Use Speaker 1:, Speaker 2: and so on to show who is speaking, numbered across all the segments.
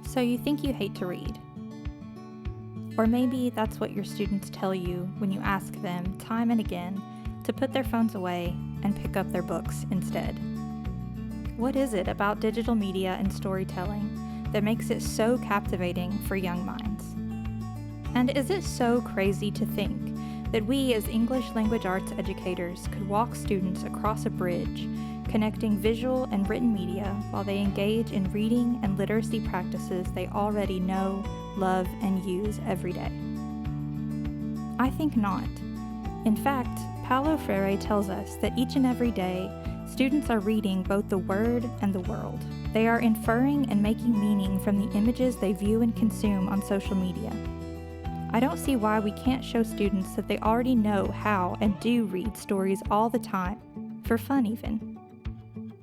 Speaker 1: So you think you hate to read. Or maybe that's what your students tell you when you ask them time and again to put their phones away and pick up their books instead. What is it about digital media and storytelling that makes it so captivating for young minds? And is it so crazy to think that we as English language arts educators could walk students across a bridge, connecting visual and written media while they engage in reading and literacy practices they already know, love, and use every day? I think not. In fact, Paulo Freire tells us that each and every day, students are reading both the word and the world. They are inferring and making meaning from the images they view and consume on social media. I don't see why we can't show students that they already know how and do read stories all the time, for fun even.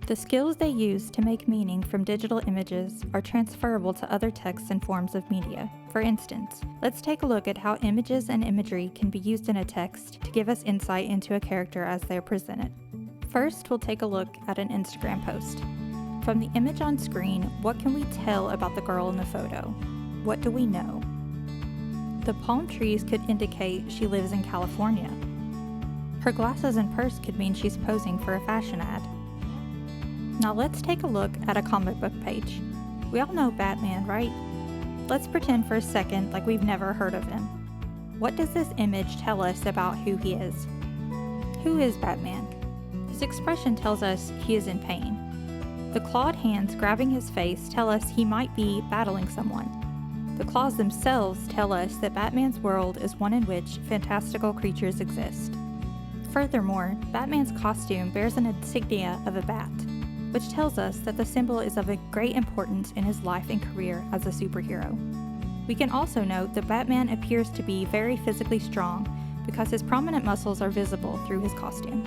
Speaker 1: The skills they use to make meaning from digital images are transferable to other texts and forms of media. For instance, let's take a look at how images and imagery can be used in a text to give us insight into a character as they're presented. First, we'll take a look at an Instagram post. From the image on screen, what can we tell about the girl in the photo? What do we know? The palm trees could indicate she lives in California. Her glasses and purse could mean she's posing for a fashion ad. Now let's take a look at a comic book page. We all know Batman, right? Let's pretend for a second like we've never heard of him. What does this image tell us about who he is? Who is Batman? His expression tells us he is in pain. The clawed hands grabbing his face tell us he might be battling someone. The claws themselves tell us that Batman's world is one in which fantastical creatures exist. Furthermore, Batman's costume bears an insignia of a bat, which tells us that the symbol is of a great importance in his life and career as a superhero. We can also note that Batman appears to be very physically strong because his prominent muscles are visible through his costume.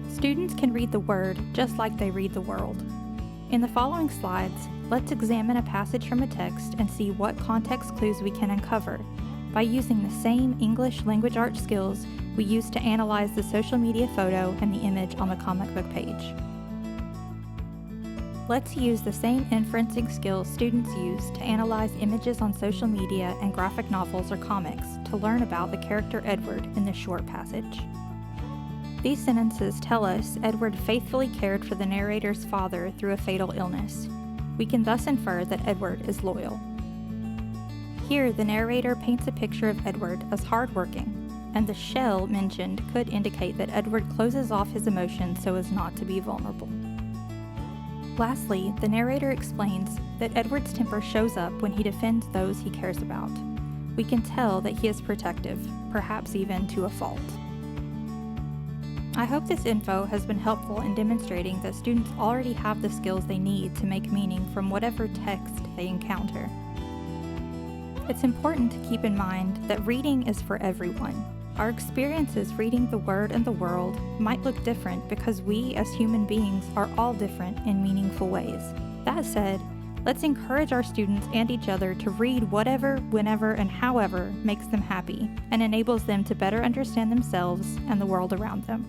Speaker 1: Students can read the word just like they read the world. In the following slides, let's examine a passage from a text and see what context clues we can uncover by using the same English language arts skills we use to analyze the social media photo and the image on the comic book page. Let's use the same inferencing skills students use to analyze images on social media and graphic novels or comics to learn about the character Edward in this short passage. These sentences tell us Edward faithfully cared for the narrator's father through a fatal illness. We can thus infer that Edward is loyal. Here, the narrator paints a picture of Edward as hardworking, and the shell mentioned could indicate that Edward closes off his emotions so as not to be vulnerable. Lastly, the narrator explains that Edward's temper shows up when he defends those he cares about. We can tell that he is protective, perhaps even to a fault. I hope this info has been helpful in demonstrating that students already have the skills they need to make meaning from whatever text they encounter. It's important to keep in mind that reading is for everyone. Our experiences reading the word and the world might look different because we as human beings are all different in meaningful ways. That said, let's encourage our students and each other to read whatever, whenever, and however makes them happy and enables them to better understand themselves and the world around them.